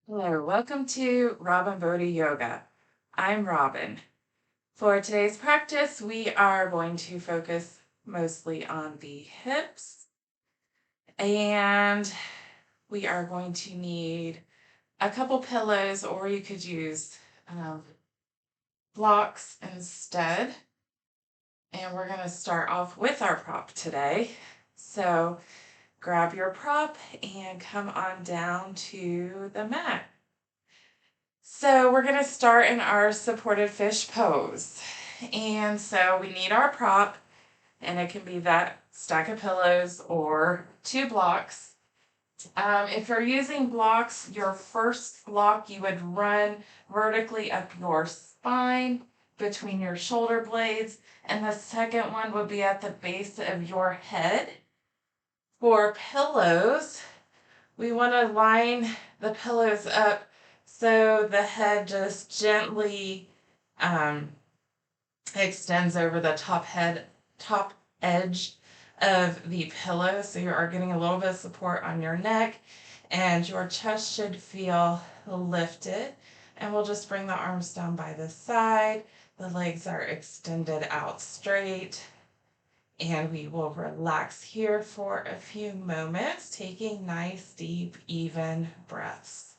Hello, welcome to Robin Bodhi Yoga. I'm Robin. For today's practice, we are going to focus mostly on the hips, and we are going to need a couple pillows, or you could use blocks instead. And we're going to start off with our prop today. So grab your prop and come on down to the mat. So we're going to start in our supported fish pose. And so we need our prop, and it can be that stack of pillows or two blocks. If you're using blocks, your first block you would run vertically up your spine between your shoulder blades, and the second one would be at the base of your head. For pillows, we want to line the pillows up so the head just gently extends over the top edge of the pillow. So you are getting a little bit of support on your neck, and your chest should feel lifted. And we'll just bring the arms down by the side. The legs are extended out straight. And we will relax here for a few moments, taking nice, deep, even breaths.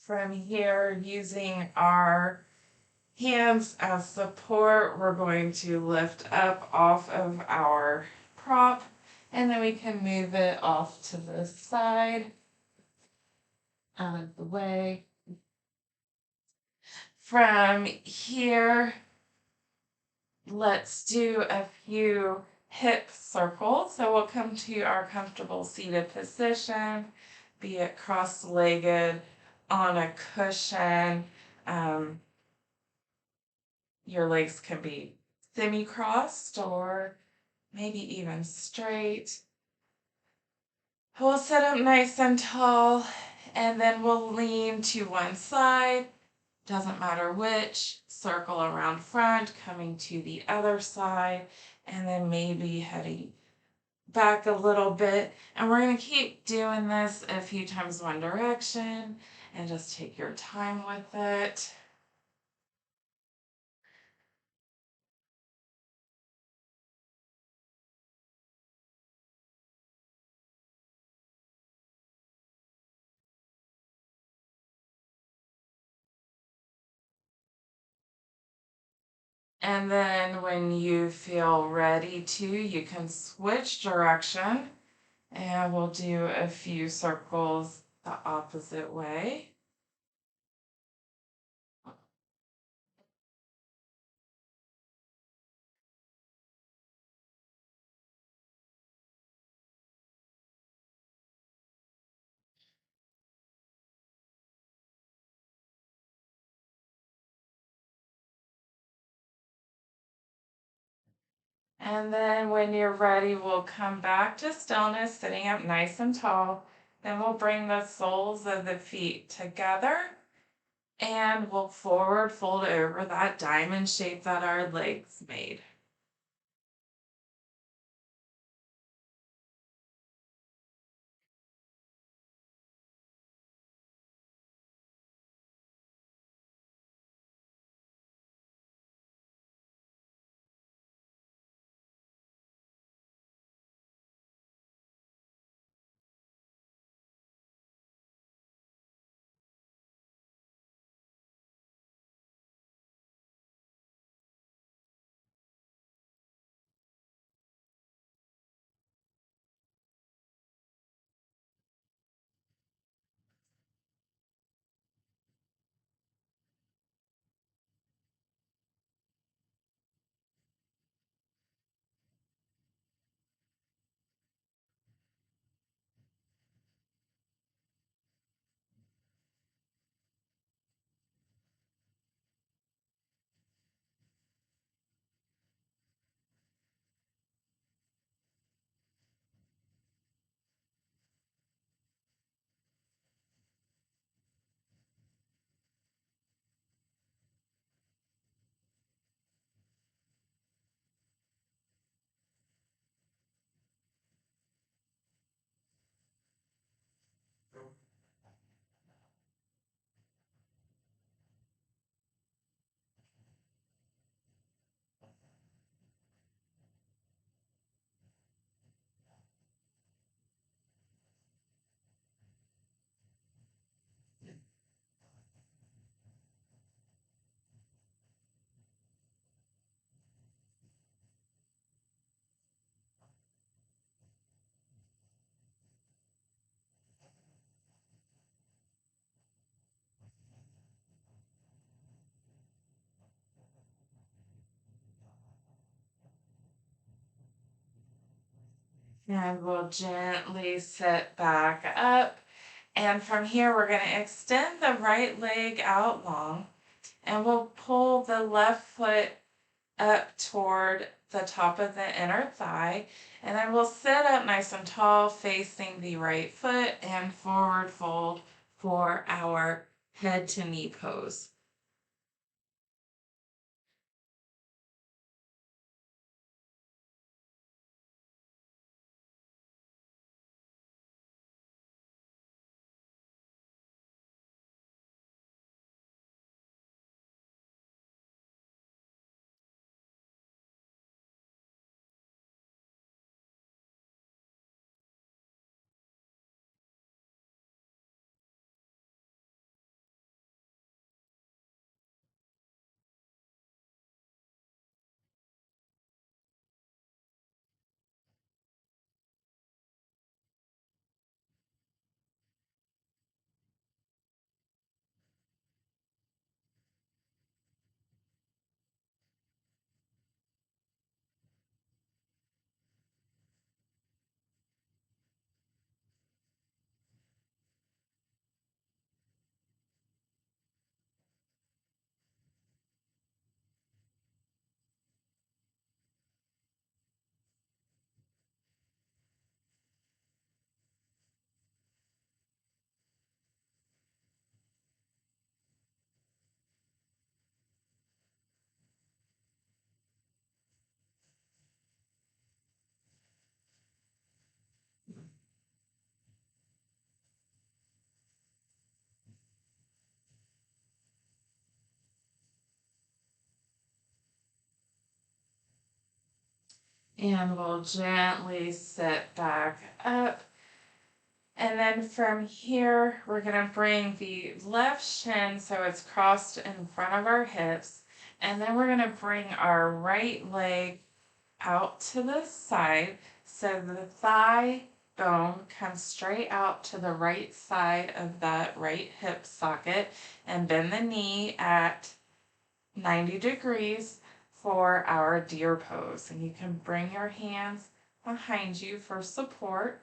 From here, using our hands as support, we're going to lift up off of our prop, and then we can move it off to the side, out of the way. From here, Let's do a few hip circles. So we'll come to our comfortable seated position, be it cross-legged on a cushion. Um, your legs can be semi-crossed or maybe even straight. We'll sit up nice and tall, and then we'll lean to one side, doesn't matter which, circle around front, coming to the other side, and then maybe heading back a little bit. And we're going to keep doing this a few times one direction, and just take your time with it. And then when you feel ready to, you can switch direction, and we'll do a few circles the opposite way. And then when you're ready, we'll come back to stillness, sitting up nice and tall. Then we'll bring the soles of the feet together, and we'll forward fold over that diamond shape that our legs made. And we'll gently sit back up. And from here, we're going to extend the right leg out long, and we'll pull the left foot up toward the top of the inner thigh. And then we'll sit up nice and tall, facing the right foot, and forward fold for our head to knee pose. And we'll gently sit back up. And then from here, we're going to bring the left shin so it's crossed in front of our hips. And then we're going to bring our right leg out to the side so the thigh bone comes straight out to the right side of that right hip socket, and bend the knee at 90 degrees for our deer pose. And you can bring your hands behind you for support.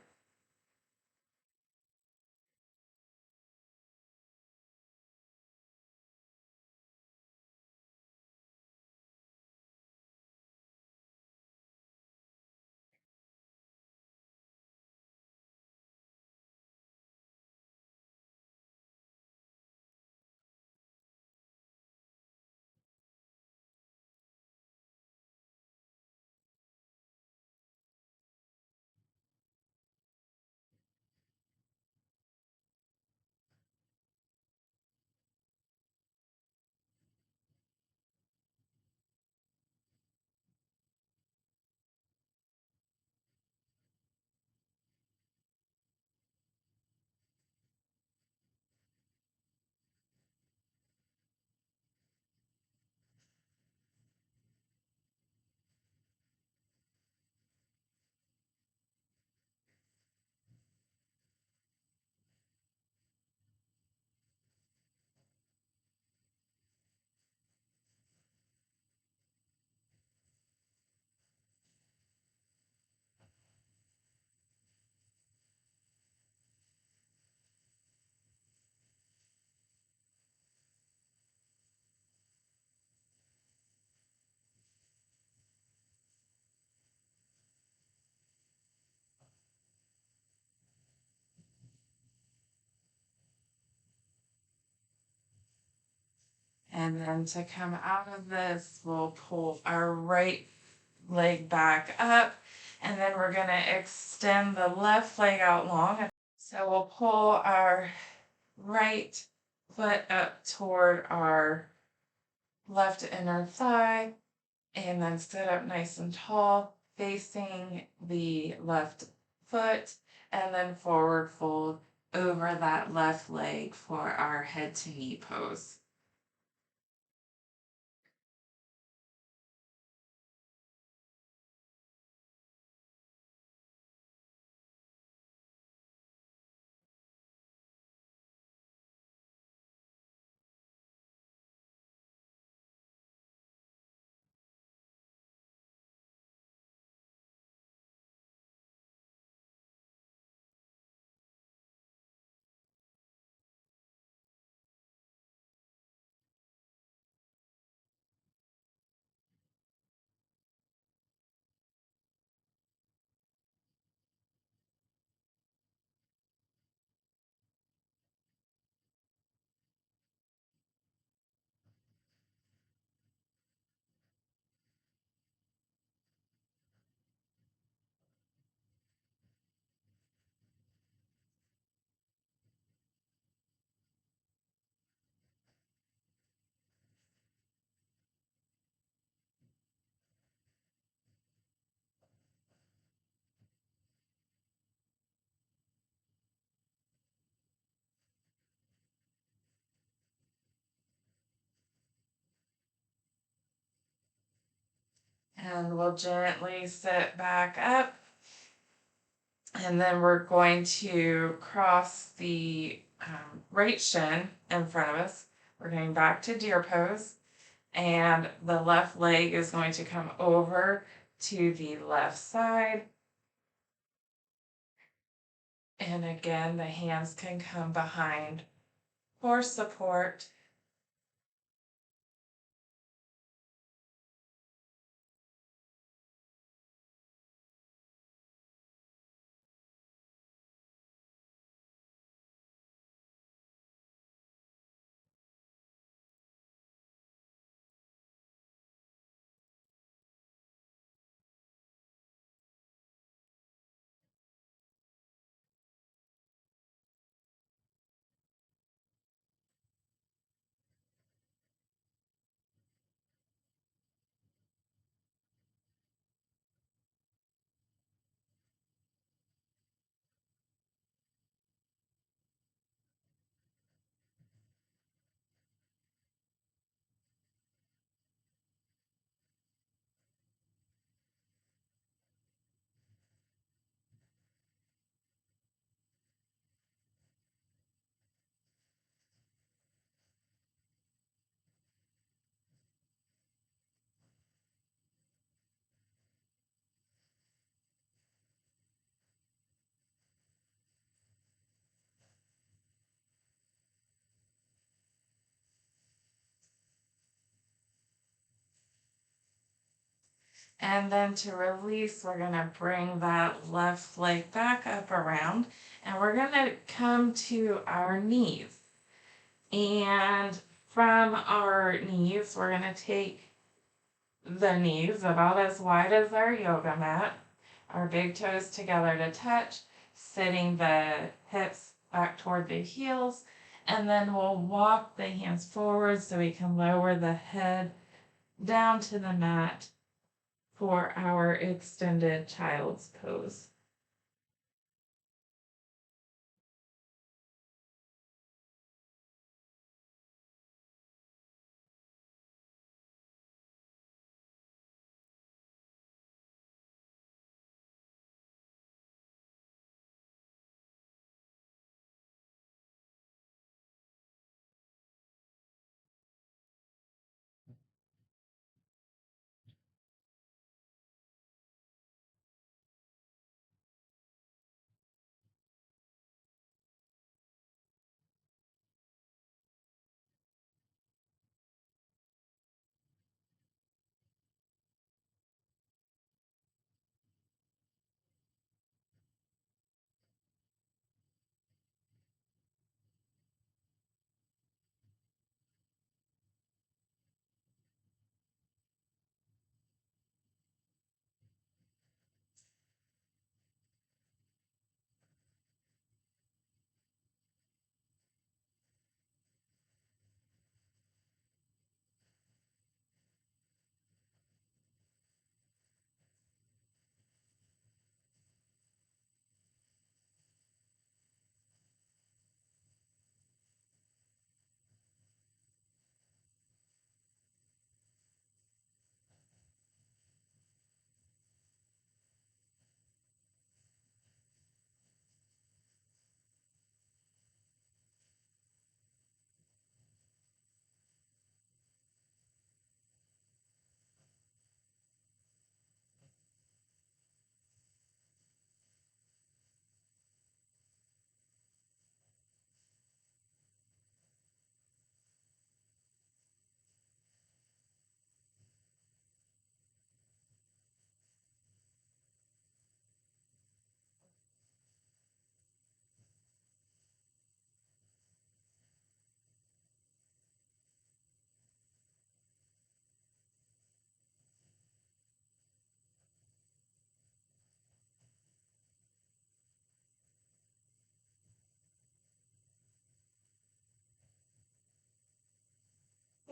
And then to come out of this, we'll pull our right leg back up. And then we're going to extend the left leg out long. So we'll pull our right foot up toward our left inner thigh, and then sit up nice and tall, facing the left foot, and then forward fold over that left leg for our head to knee pose. And we'll gently sit back up. And then we're going to cross the right shin in front of us. We're going back to deer pose. And the left leg is going to come over to the left side. And again, the hands can come behind for support. And then to release, we're gonna bring that left leg back up around and we're gonna come to our knees. And from our knees, we're gonna take the knees about as wide as our yoga mat, our big toes together to touch, sitting the hips back toward the heels, and then we'll walk the hands forward so we can lower the head down to the mat for our extended child's pose.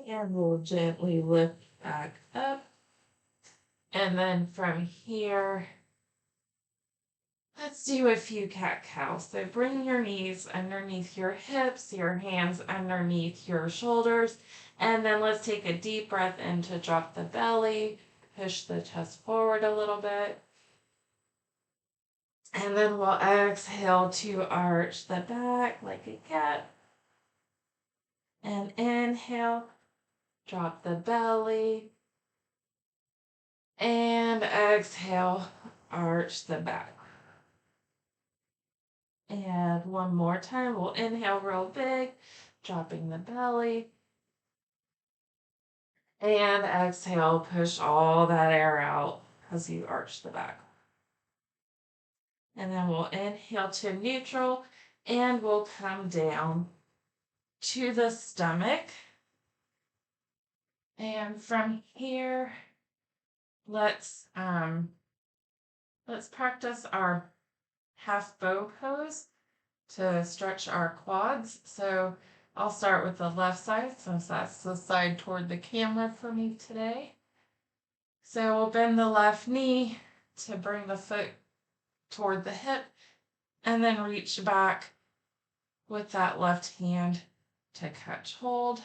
And we'll gently lift back up. And then from here, let's do a few cat cows. So bring your knees underneath your hips, your hands underneath your shoulders. And then let's take a deep breath in to drop the belly, push the chest forward a little bit. And then we'll exhale to arch the back like a cat. And inhale, drop the belly. And exhale, arch the back. And one more time, we'll inhale real big, dropping the belly. And exhale, push all that air out as you arch the back. And then we'll inhale to neutral and we'll come down to the stomach. And from here, let's practice our half bow pose to stretch our quads. So I'll start with the left side since that's the side toward the camera for me today. So we'll bend the left knee to bring the foot toward the hip and then reach back with that left hand to catch hold.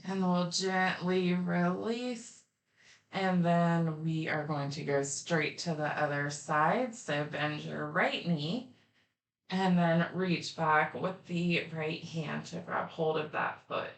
And we'll gently release. And then we are going to go straight to the other side. So bend your right knee and then reach back with the right hand to grab hold of that foot.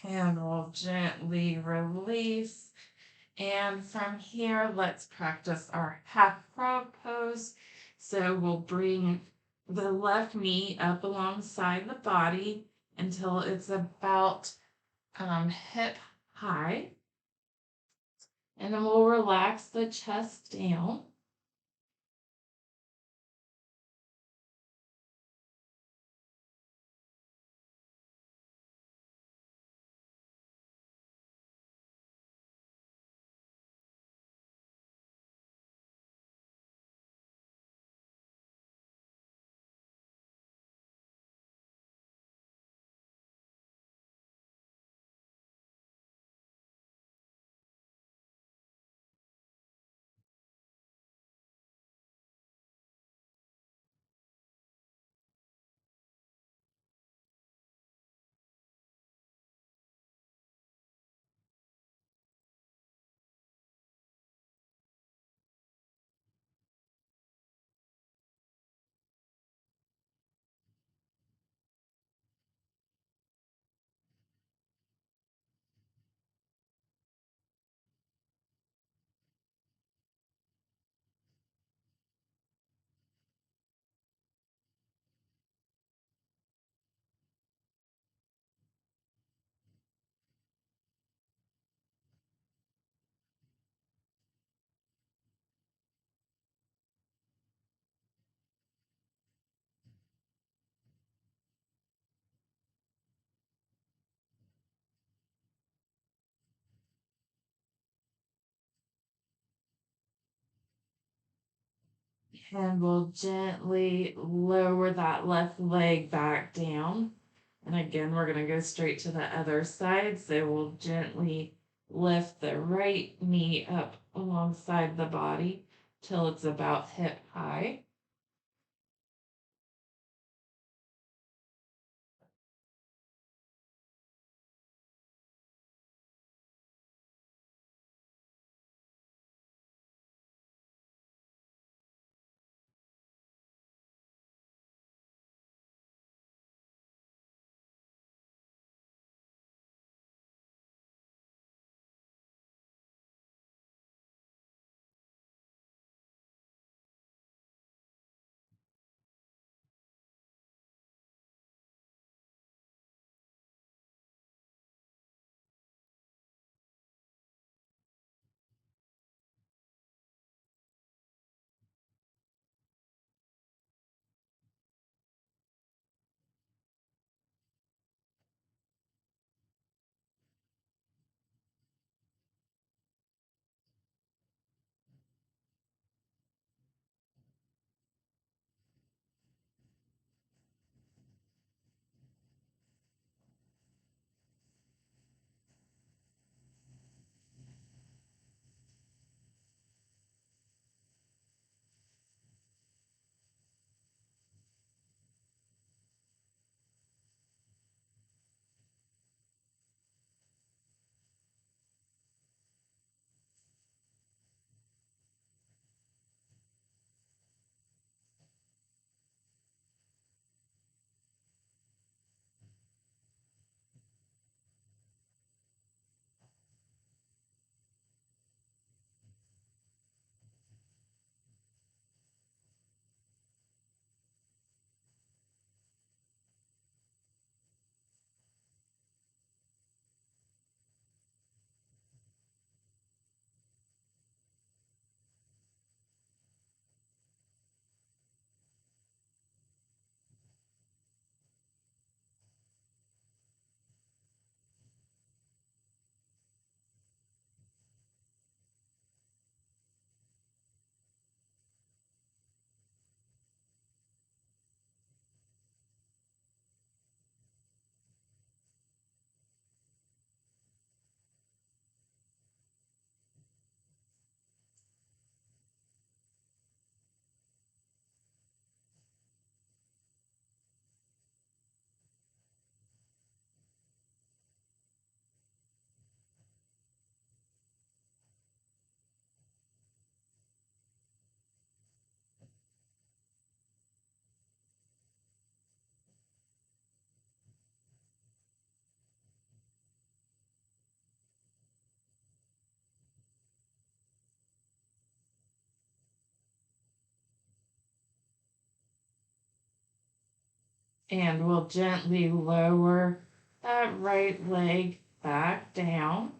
And we'll gently release. And from here, let's practice our half frog pose. So we'll bring the left knee up alongside the body until it's about hip high. And then we'll relax the chest down. And we'll gently lower that left leg back down. And again, we're going to go straight to the other side. So we'll gently lift the right knee up alongside the body till it's about hip high. And we'll gently lower that right leg back down.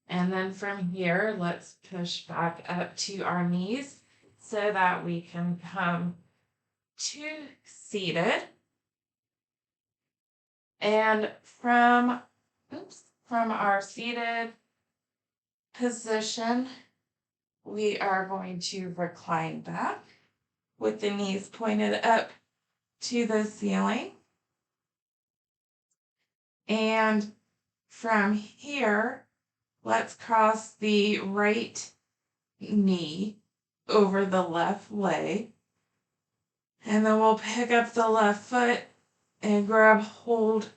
And then from here, let's push back up to our knees so that we can come to seated. And from our seated position, we are going to recline back with the knees pointed up to the ceiling. And from here, let's cross the right knee over the left leg. And then we'll pick up the left foot and grab hold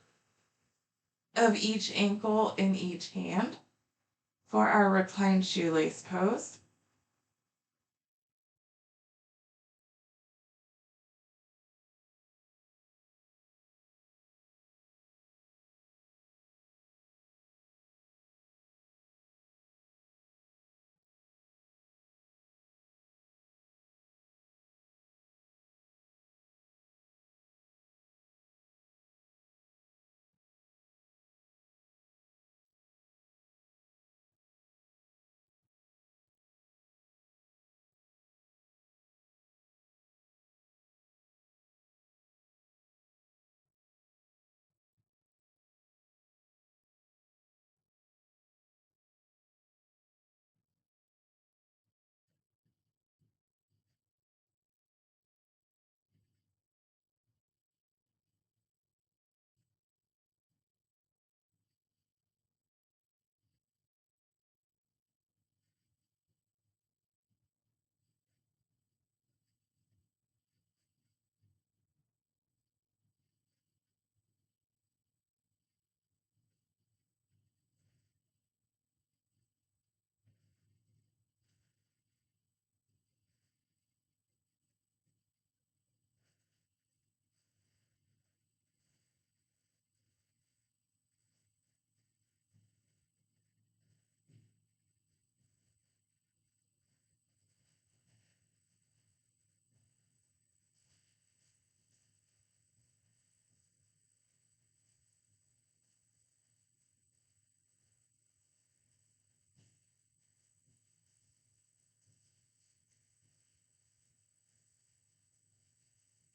of each ankle in each hand for our reclined shoelace pose.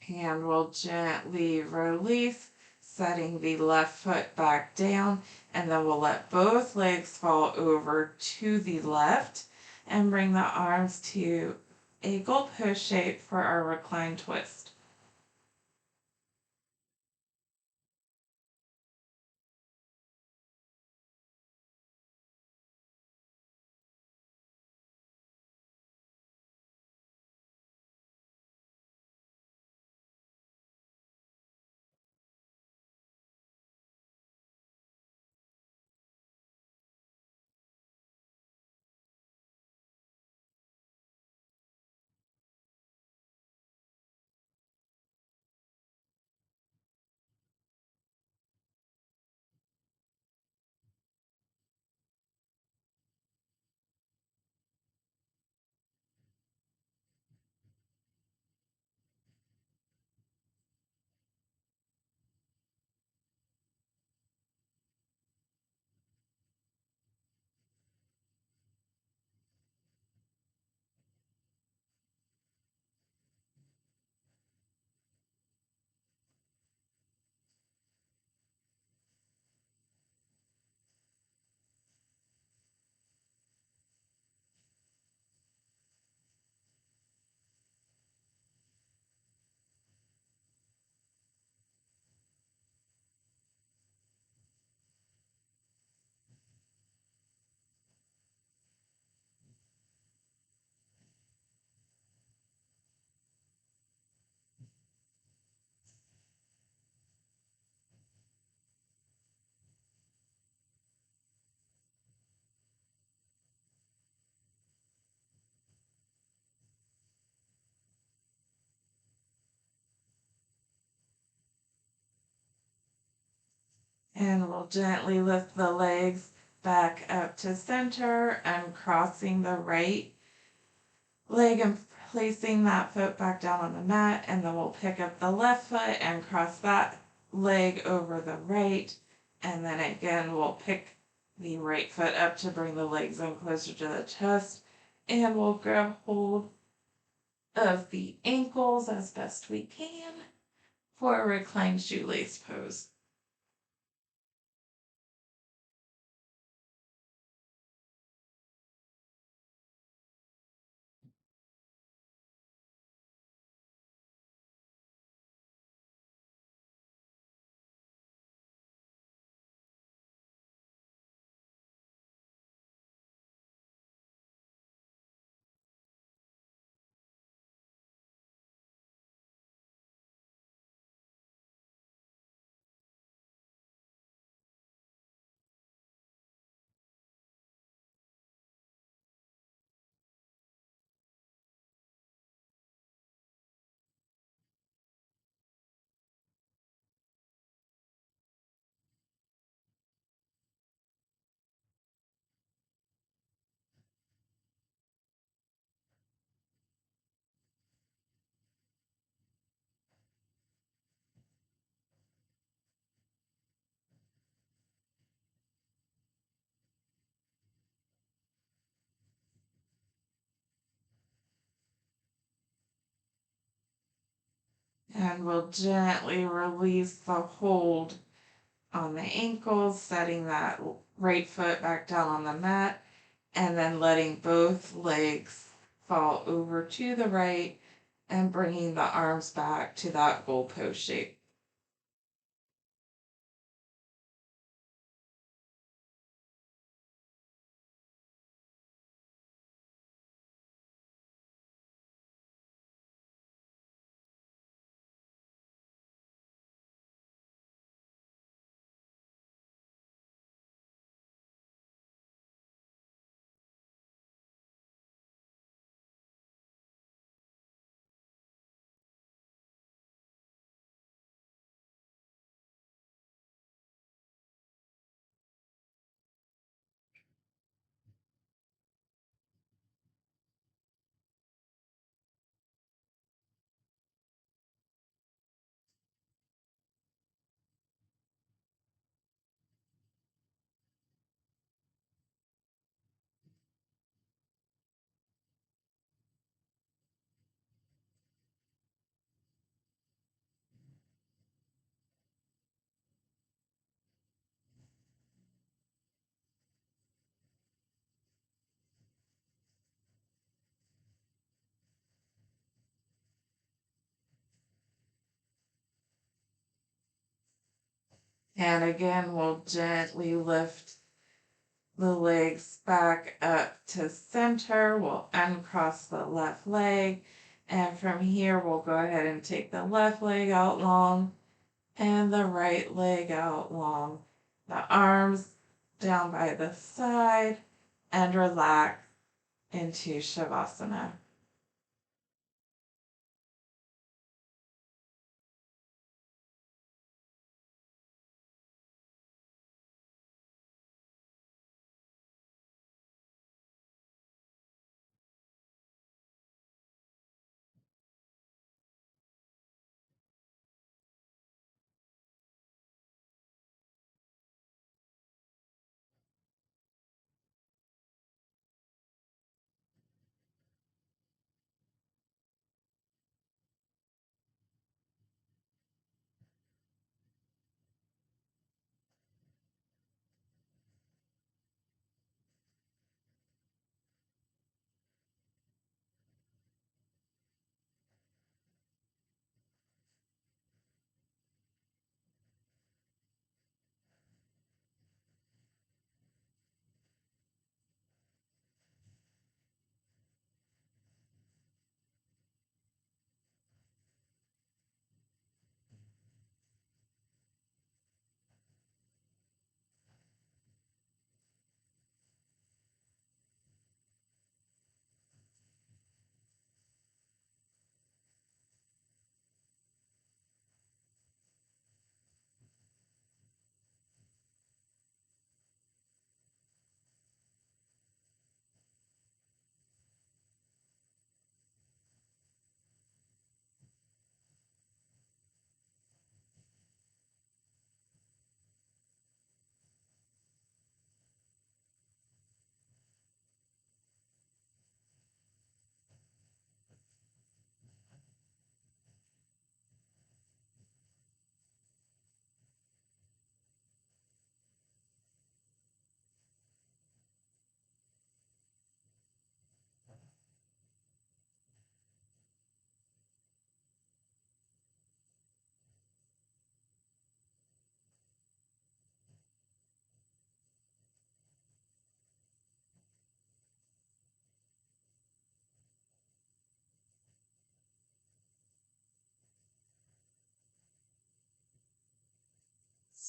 And we'll gently release, setting the left foot back down, and then we'll let both legs fall over to the left and bring the arms to a goalpost shape for our reclined twist. And we'll gently lift the legs back up to center and crossing the right leg in placing that foot back down on the mat, and then we'll pick up the left foot and cross that leg over the right. And then again, we'll pick the right foot up to bring the legs in closer to the chest. And we'll grab hold of the ankles as best we can for a reclined shoelace pose. And we'll gently release the hold on the ankles, setting that right foot back down on the mat, and then letting both legs fall over to the right and bringing the arms back to that goal pose shape. And again, we'll gently lift the legs back up to center. We'll uncross the left leg. And from here, we'll go ahead and take the left leg out long and the right leg out long. The arms down by the side and relax into Shavasana.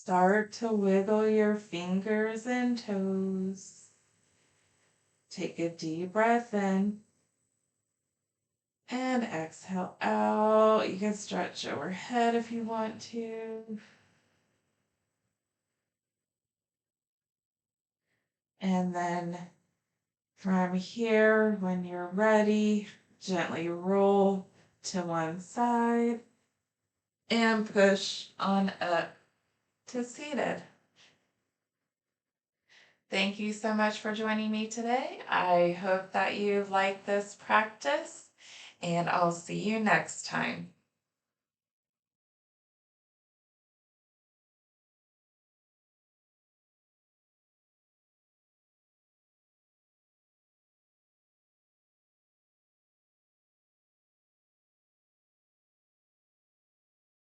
Start to wiggle your fingers and toes. Take a deep breath in and exhale out. You can stretch overhead if you want to. And then from here, when you're ready, gently roll to one side and push on up to seated. Thank you so much for joining me today. I hope that you like this practice, and I'll see you next time.